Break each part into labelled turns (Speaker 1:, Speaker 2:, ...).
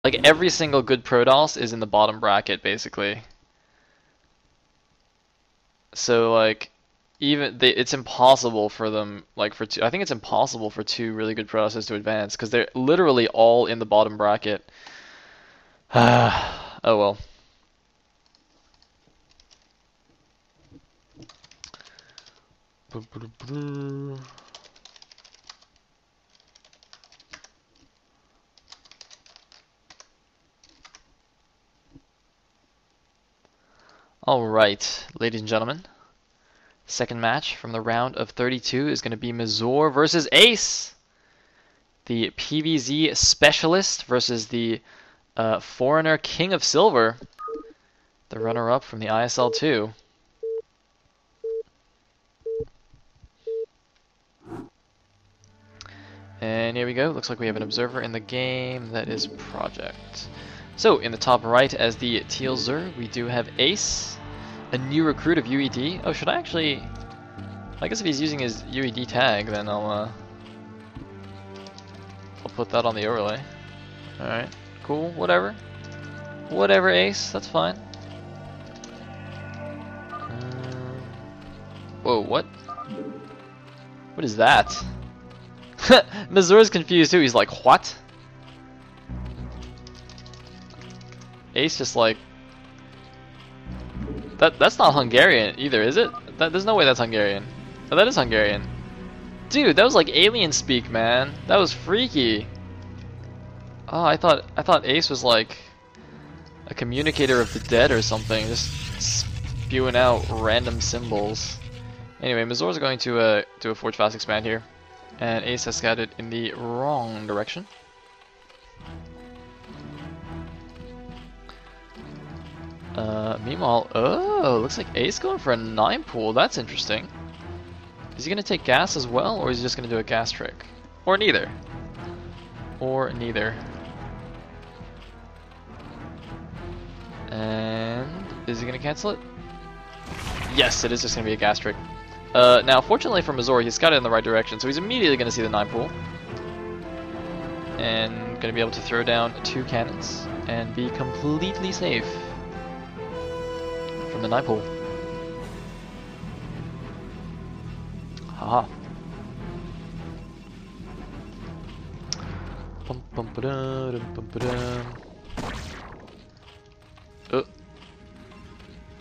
Speaker 1: Like every single good Protoss is in the bottom bracket, basically. So like, it's impossible for them. Like for two, I think it's impossible for two really good Protosses to advance because they're literally all in the bottom bracket. Oh well. Alright, ladies and gentlemen. Second match from the round of 32 is going to be Mazur versus Ace. The PvZ specialist versus the foreigner King of Silver. The runner-up from the ISL 2. And here we go. Looks like we have an observer in the game. That is Project. So, in the top right as the Teal Zur, we do have Ace, a new recruit of UED. Oh, should I actually... I guess if he's using his UED tag, then I'll put that on the overlay. Alright, cool, whatever. Whatever, Ace, that's fine. Whoa, what? What is that? Mazur's confused too, he's like, what? Ace just like... That's not Hungarian either, is it? There's no way that's Hungarian. Oh, that is Hungarian. Dude, that was like alien speak, man. That was freaky. Oh, I thought Ace was like a communicator of the dead or something, just spewing out random symbols. Anyway, Mazur's going to do a Forge Fast Expand here, and Ace has scouted in the wrong direction. Meanwhile, oh, looks like Ace going for a 9 pool. That's interesting. Is he going to take gas as well, or is he just going to do a gas trick? Or neither. Or neither. And is he going to cancel it? Yes, it is just going to be a gas trick. Now, fortunately for Mazur, he's got it in the right direction, so he's immediately going to see the 9 pool. And going to be able to throw down 2 cannons and be completely safe from the 9 pool. Haha.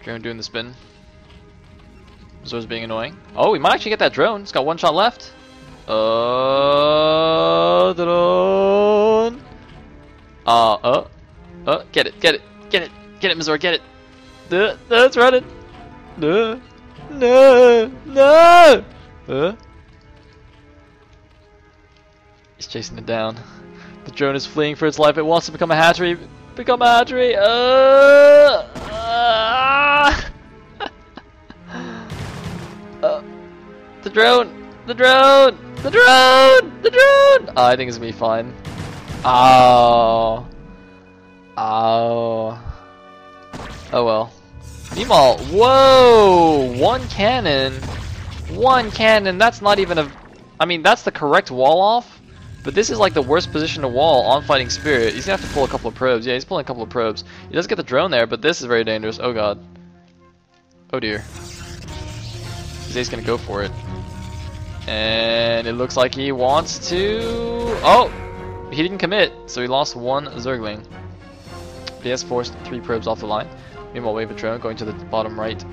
Speaker 1: Drone doing the spin. Mazur's being annoying. Oh, we might actually get that drone. It's got 1 shot left. Drone. Get it, get it, get it, get it, Mazur, get it. It's running. No. He's chasing it down. The drone is fleeing for its life. It wants to become a hatchery. Become a hatchery. The drone. The drone. The drone. The drone. Oh, I think it's gonna be fine. Oh. Oh. Oh well. Meanwhile, whoa! 1 cannon! 1 cannon, that's not even a... I mean, that's the correct wall off, but this is like the worst position to wall on Fighting Spirit. He's gonna have to pull a couple of probes. Yeah, he's pulling a couple of probes. He does get the drone there, but this is very dangerous. Oh god. Oh dear. He's gonna go for it. And it looks like he wants to... Oh! He didn't commit, so he lost 1 Zergling. He has forced 3 probes off the line. Meanwhile, we have a drone going to the bottom right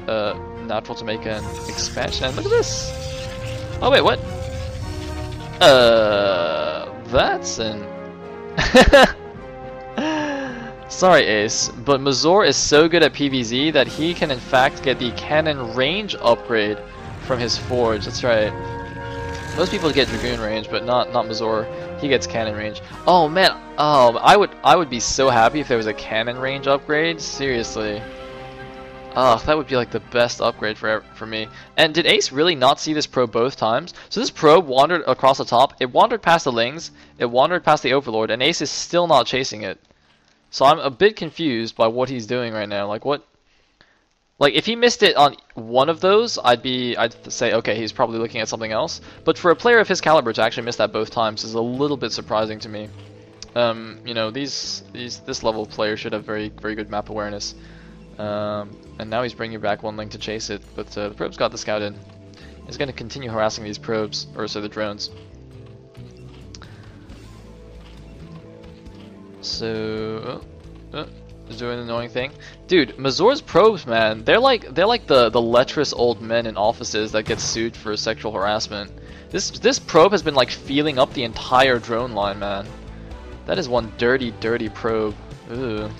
Speaker 1: natural to make an expansion. And look at this! Oh wait, what? That's an... Sorry, Ace, but Mazur is so good at PvZ that he can in fact get the cannon range upgrade from his forge. That's right. Most people get Dragoon range, but not Mazur. He gets cannon range. Oh man, I would be so happy if there was a cannon range upgrade. Seriously. Oh, that would be like the best upgrade for me. And did Ace really not see this probe both times? So this probe wandered across the top. It wandered past the Lings. It wandered past the Overlord, and Ace is still not chasing it. So I'm a bit confused by what he's doing right now. Like what? Like if he missed it on one of those, I'd say okay, he's probably looking at something else. But for a player of his caliber to actually miss that both times is a little bit surprising to me. You know, this level of player should have very good map awareness. And now he's bringing back one link to chase it, but the probe's got the scout in. He's going to continue harassing these probes, or so the drones. So, is doing an annoying thing, dude. Mazur's probes, man, they're like the lecherous old men in offices that get sued for sexual harassment. This probe has been like feeling up the entire drone line, man. That is one dirty probe. Ugh.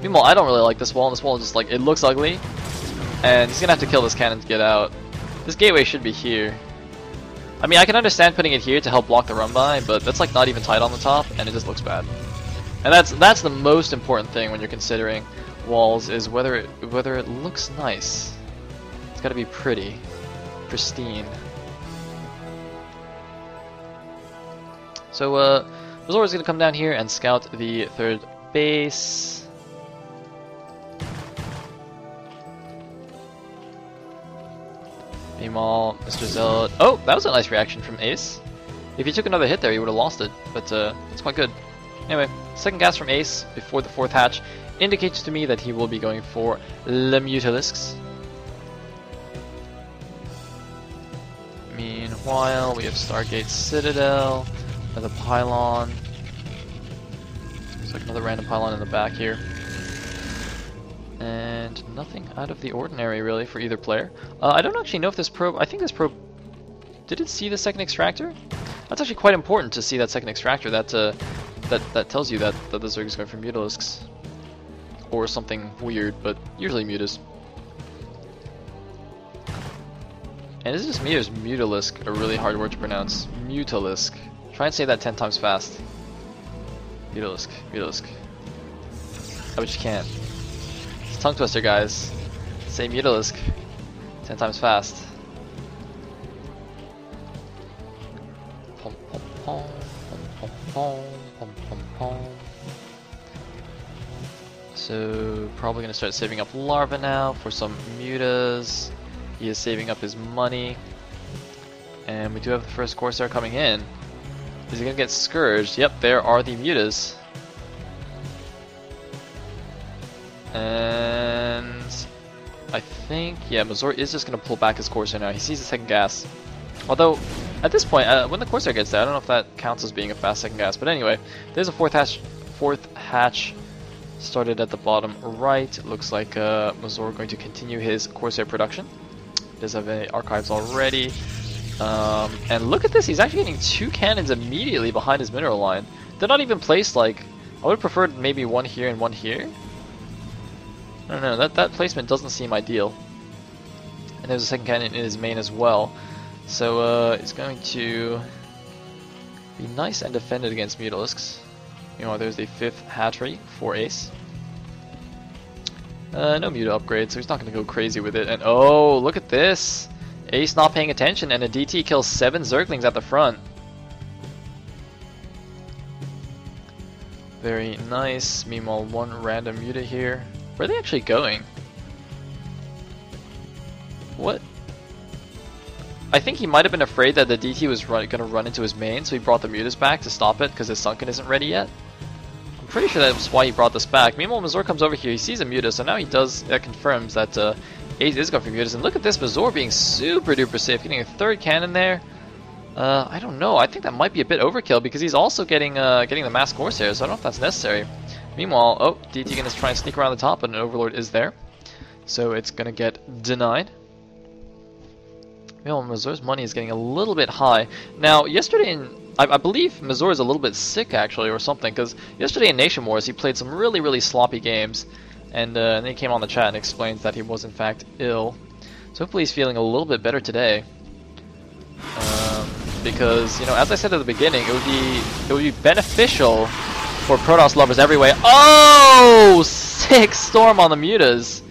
Speaker 1: Meanwhile, I don't really like this wall. This wall is just like, it looks ugly, and he's gonna have to kill this cannon to get out. This gateway should be here. I mean, I can understand putting it here to help block the run by, but that's like not even tight on the top, and it just looks bad. And that's the most important thing when you're considering walls, is whether it looks nice. It's got to be pretty, pristine. So Mazur is going to come down here and scout the third base. Meanwhile, Mr. Zealot. Oh, that was a nice reaction from Ace. If he took another hit there, he would have lost it, but it's quite good. Anyway, second gas from Ace before the fourth hatch indicates to me that he will be going for the Mutalisks. Meanwhile, we have Stargate Citadel, another pylon. Looks like another random pylon in the back here. And nothing out of the ordinary, really, for either player. I don't actually know if this probe... I think this probe... Did it see the second extractor? That's actually quite important to see that second extractor. That tells you that the Zerg is going for Mutalisks. Or something weird, but usually Mutas. And is it just me or is Mutalisk a really hard word to pronounce? Mutalisk. Try and say that 10 times fast. Mutalisk. I bet you can't. It's a tongue twister, guys. Say Mutalisk 10 times fast. Pom pom pom pom pom pom pom pom. So probably gonna start saving up larva now for some mutas. He is saving up his money, and we do have the first Corsair coming in. Is he gonna get scourged? Yep, there are the mutas. And I think, yeah, Mazur is just going to pull back his Corsair now. He sees the second gas. Although, at this point, when the Corsair gets there, I don't know if that counts as being a fast second gas. But anyway, there's a fourth hatch started at the bottom right. Looks like Mazur going to continue his Corsair production. Does have archives already. And look at this, he's actually getting 2 cannons immediately behind his mineral line. They're not even placed like... I would have preferred maybe one here and one here. I don't know, that placement doesn't seem ideal. And there's a second cannon in his main as well. So it's going to be nice and defended against Mutalisks. You know, there's the 5th hatchery for Ace. No Muta upgrade, so he's not going to go crazy with it. And oh, look at this! Ace not paying attention, and a DT kills 7 Zerglings at the front. Very nice. Meanwhile, 1 random Muta here. Where are they actually going? What? I think he might have been afraid that the DT was going to run into his main, so he brought the Mutas back to stop it because his Sunken isn't ready yet. I'm pretty sure that's why he brought this back. Meanwhile, Mazur comes over here, he sees a Muta, so now that confirms that Ace is going for Mutas. And look at this, Mazur being super duper safe, getting a 3rd cannon there. I don't know, I think that might be a bit overkill because he's also getting the Mass Corsair, so I don't know if that's necessary. Meanwhile, oh, DT gonna try and sneak around the top, but an Overlord is there. So it's gonna get denied. Meanwhile, Mazur's money is getting a little bit high. Now, yesterday I believe Mazur is a little bit sick actually, or something, because yesterday in Nation Wars he played some really sloppy games, and then he came on the chat and explained that he was in fact ill. So hopefully he's feeling a little bit better today. Because, you know, as I said at the beginning, it would be beneficial for Protoss lovers everywhere. Oh! Sick Storm on the Mutas!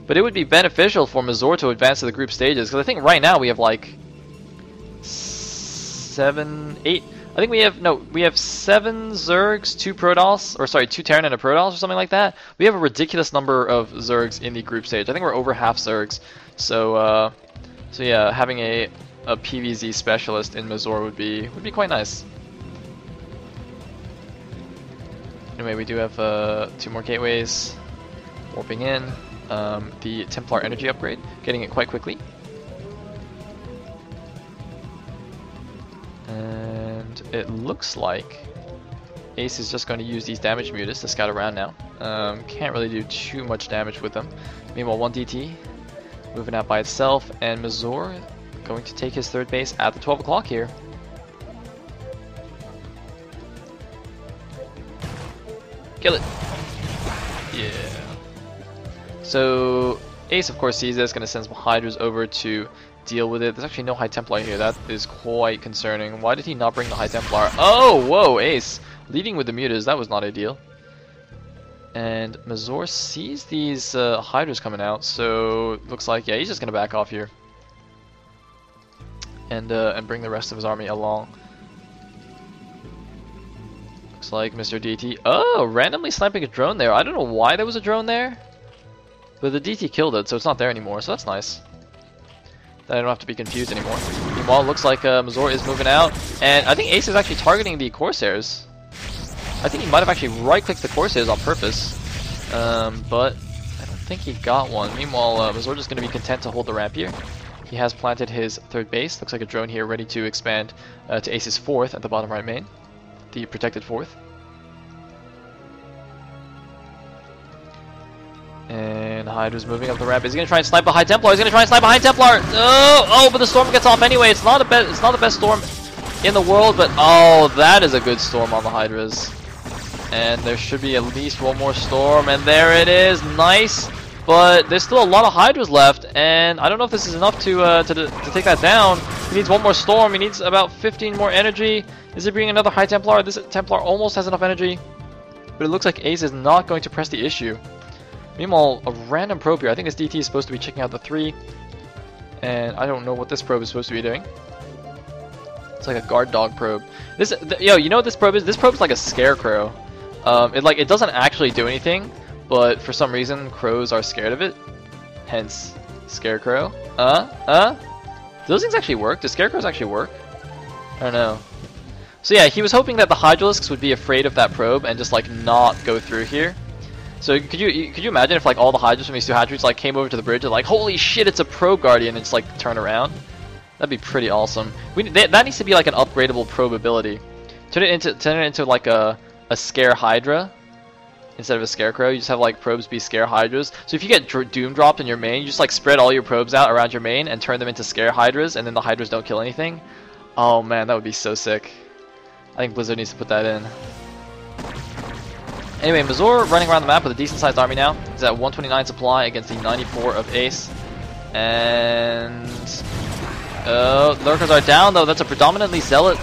Speaker 1: But it would be beneficial for Mazur to advance to the group stages, because I think right now we have like 7, 8... I think we have 7 Zergs, 2 Protoss, or sorry, 2 Terran and a Protoss or something like that. We have a ridiculous number of Zergs in the group stage. I think we're over half Zergs. So yeah, having a PvZ specialist in Mazur would be quite nice. Anyway, we do have 2 more gateways warping in. The Templar energy upgrade, getting it quite quickly. And it looks like Ace is just going to use these damage mutas to scout around now. Can't really do too much damage with them. Meanwhile, 1 DT moving out by itself, and Mazur going to take his 3rd base at the 12 o'clock here. Kill it! Yeah. So Ace of course sees this, going to send some Hydras over to deal with it. There's actually no High Templar here. That is quite concerning. Why did he not bring the High Templar? Oh, whoa, Ace! Leading with the mutas, that was not ideal. And Mazur sees these Hydras coming out, so looks like, yeah, he's just going to back off here. And bring the rest of his army along. Looks like Mr. DT, oh, randomly sniping a drone there. I don't know why there was a drone there, but the DT killed it, so it's not there anymore, so that's nice. Then I don't have to be confused anymore. Meanwhile, it looks like Mazur is moving out, and I think Ace is actually targeting the Corsairs. I think he might have actually right-clicked the Corsairs on purpose, but I don't think he got one. Meanwhile, Mazur just going to be content to hold the ramp here. He has planted his 3rd base. Looks like a drone here ready to expand to Ace's 4th at the bottom right main. The protected 4th. And Hydra's moving up the ramp. Is he going to try and snipe a High Templar? He's going to try and snipe a High Templar! Oh, but the storm gets off anyway. It's not the best storm in the world, but oh, that is a good storm on the Hydras. And there should be at least one more storm, and there it is. Nice, but there's still a lot of Hydras left, and I don't know if this is enough to take that down. He needs one more storm. He needs about 15 more energy. Is he bringing another High Templar? This Templar almost has enough energy, but it looks like Ace is not going to press the issue. Meanwhile, a random probe here. I think this DT is supposed to be checking out the 3, and I don't know what this probe is supposed to be doing. It's like a guard dog probe. Yo, you know what this probe is? This probe is like a scarecrow. It doesn't actually do anything, but for some reason crows are scared of it. Hence, scarecrow. Do those things actually work? Do scarecrows actually work? I don't know. So yeah, he was hoping that the Hydralisks would be afraid of that probe and just like not go through here. So could you imagine if like all the Hydras from these 2 hatcheries like came over to the bridge and like, holy shit, it's a probe guardian, and just like turn around? That'd be pretty awesome. That needs to be like an upgradable probe ability. Turn it into like a scare Hydra instead of a scarecrow. You just have like probes be scare Hydras. So if you get doom dropped in your main, you just like spread all your probes out around your main and turn them into scare Hydras, and then the Hydras don't kill anything. Oh man, that would be so sick. I think Blizzard needs to put that in. Anyway, Mazur running around the map with a decent sized army now. He's at 129 supply against the 94 of Ace. And lurkers are down though. That's a predominantly zealot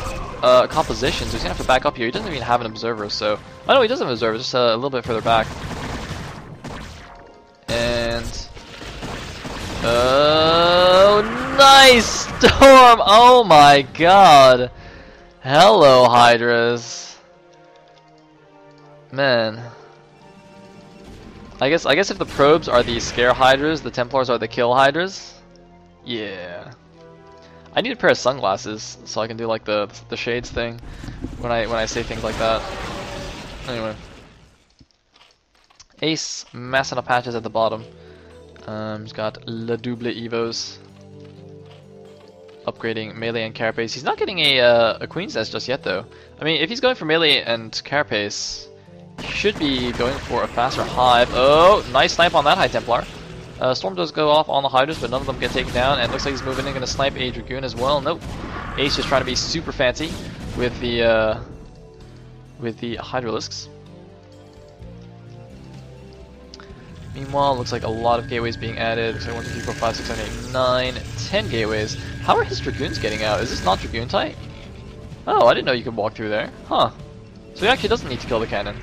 Speaker 1: composition, so he's gonna have to back up here. He doesn't even have an observer, so oh no, he does have an observer, just a little bit further back. And oh, nice storm! Oh my god! Hello, Hydras. Man, I guess if the probes are the scare Hydras, the Templars are the kill Hydras. Yeah. I need a pair of sunglasses so I can do like the shades thing when I say things like that. Anyway, Ace massing up patches at the bottom. He's got Le Double Evos, upgrading melee and carapace. He's not getting a Queen's Nest just yet though. I mean, if he's going for melee and carapace, he should be going for a faster hive. Oh, nice snipe on that High Templar. Storm does go off on the Hydras, but none of them get taken down, and looks like he's moving in, going to snipe a Dragoon as well. Nope. Ace just trying to be super fancy with the Hydralisks. Meanwhile, looks like a lot of gateways being added. Looks like 1, 2, 3, 4, 5, 6, 7, 8, 9, 10 gateways. How are his Dragoons getting out? Is this not Dragoon type? Oh, I didn't know you could walk through there. Huh. So he actually doesn't need to kill the cannon.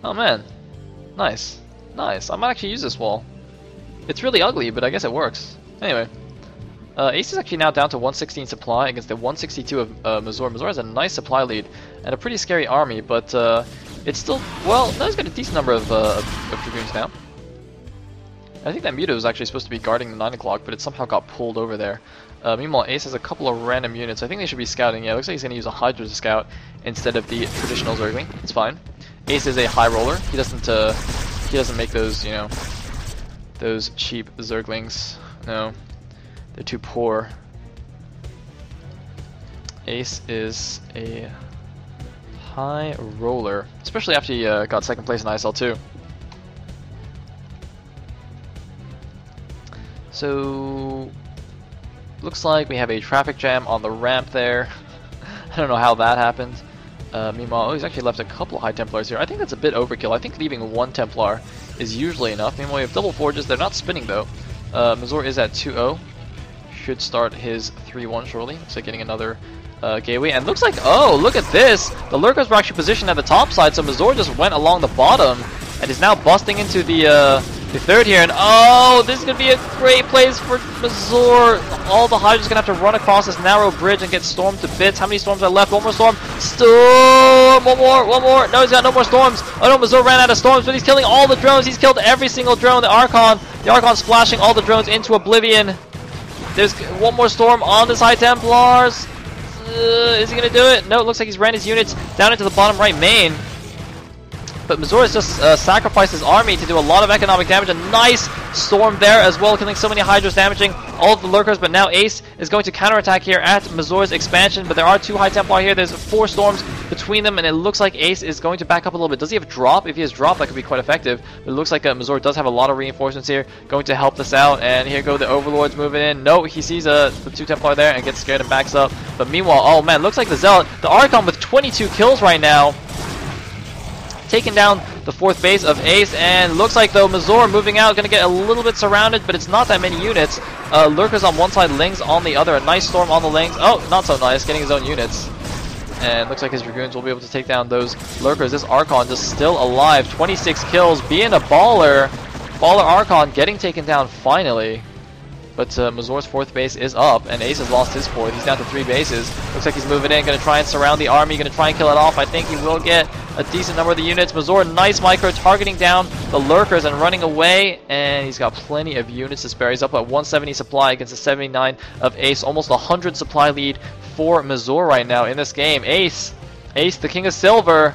Speaker 1: Oh man. Nice. Nice. I might actually use this wall. It's really ugly, but I guess it works. Anyway. Ace is actually now down to 116 supply against the 162 of Mazur. Mazur has a nice supply lead and a pretty scary army, but it's still, well, no, he's got a decent number of Dragoons now. I think that Muta was actually supposed to be guarding the 9 o'clock, but it somehow got pulled over there. Meanwhile, Ace has a couple of random units. I think they should be scouting. Yeah, it looks like he's going to use a Hydra to scout instead of the traditional Zergling. It's fine. Ace is a high roller. He doesn't make those, you know, those cheap Zerglings. No, they're too poor. Ace is a high roller, especially after he got second place in ISL 2. So, looks like we have a traffic jam on the ramp there. I don't know how that happened. Meanwhile, oh, he's actually left a couple of High Templars here. I think that's a bit overkill. I think leaving one Templar is usually enough. Meanwhile, we have double Forges. They're not spinning though. Mazur is at 2-0. Should start his 3-1 shortly. Looks like getting another gateway. And looks like, oh, look at this! The Lurkers were actually positioned at the top side, so Mazur just went along the bottom and is now busting into the third here. And oh, this is going to be a great place for Mazur. All the Hydra's going to have to run across this narrow bridge and get stormed to bits. How many storms are left? One more storm. Storm! One more. No, he's got no more storms. Oh no, Mazur ran out of storms, but he's killing all the drones. He's killed every single drone. The Archon splashing all the drones into oblivion. There's one more storm on this High Templars. Is he going to do it? No, it looks like he's ran his units down into the bottom right main. But Mazur has just sacrificed his army to do a lot of economic damage. A nice storm there as well, killing so many Hydras, damaging all of the Lurkers. But now Ace is going to counterattack here at Mazur's expansion. But there are two High Templar here. There's 4 storms between them, and it looks like Ace is going to back up a little bit. Does he have drop? If he has drop, that could be quite effective. But it looks like Mazur does have a lot of reinforcements here, going to help this out. And here go the Overlords moving in. No, he sees the 2 Templar there and gets scared and backs up. But meanwhile, oh man, looks like the Zealot, the Archon with 22 kills right now, taking down the 4th base of Ace, and looks like though Mazur moving out, going to get a little bit surrounded, but it's not that many units. Lurkers on one side, Lings on the other. A nice storm on the Lings. Oh, not so nice, getting his own units. And looks like his Dragoons will be able to take down those Lurkers. This Archon just still alive, 26 kills, being a baller. Baller Archon getting taken down finally. But Mazur's 4th base is up, and Ace has lost his 4th. He's down to 3 bases. Looks like he's moving in, going to try and surround the army, going to try and kill it off. I think he will get a decent number of the units. Mazur, nice micro, targeting down the Lurkers and running away. And he's got plenty of units to spare. He's up at 170 supply against the 79 of Ace. Almost 100 supply lead for Mazur right now in this game. Ace, the King of Silver,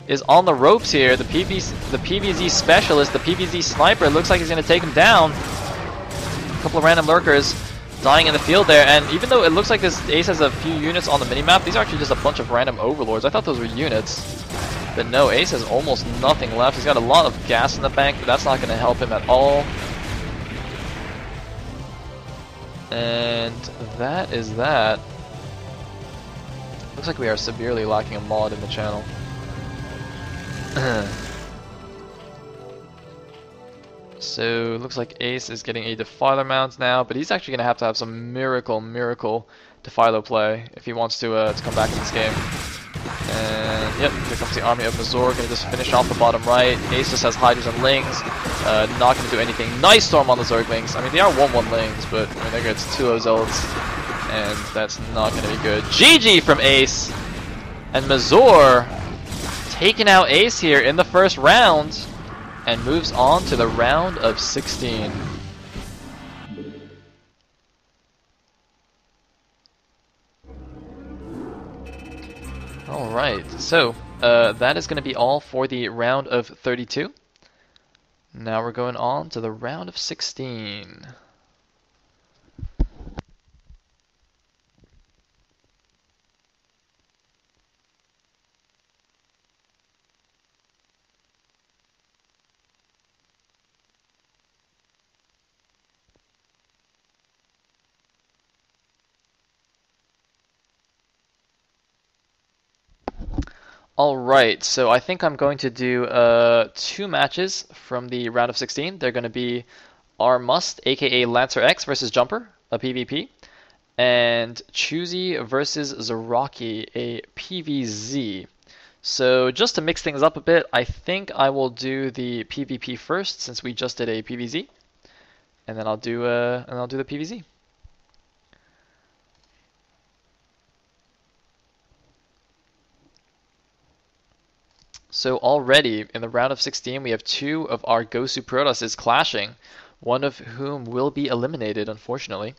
Speaker 1: is on the ropes here. The PvZ specialist, the PvZ sniper, looks like he's going to take him down. Couple of random Lurkers dying in the field there, and even though it looks like this Ace has a few units on the minimap, these are actually just a bunch of random Overlords. I thought those were units, but no, Ace has almost nothing left. He's got a lot of gas in the bank, but that's not going to help him at all. And that is that. Looks like we are severely lacking a mod in the channel. So, looks like Ace is getting a Defiler mount now, but he's actually going to have some miracle Defiler play if he wants to come back in this game. And, yep, here comes the army of Mazur, going to just finish off the bottom right. Ace just has Hydras and Lings, not going to do anything. Nice storm on the Zerglings. I mean, they are 1-1 Lings, but I mean, they're going to 2-0 Zealots, and that's not going to be good. GG from Ace! And Mazur taking out Ace here in the first round, and moves on to the round of 16. Alright, so that is going to be all for the round of 32. Now we're going on to the round of 16. Alright, so I think I'm going to do 2 matches from the round of 16. They're going to be R Must, aka Lancer X versus Jumper, a PvP, and Choosy versus Zaraki, a PvZ. So just to mix things up a bit, I think I will do the PvP first, since we just did a PvZ, and then I'll do the PvZ. So already in the round of 16, we have 2 of our Gosu Protosses clashing, one of whom will be eliminated, unfortunately.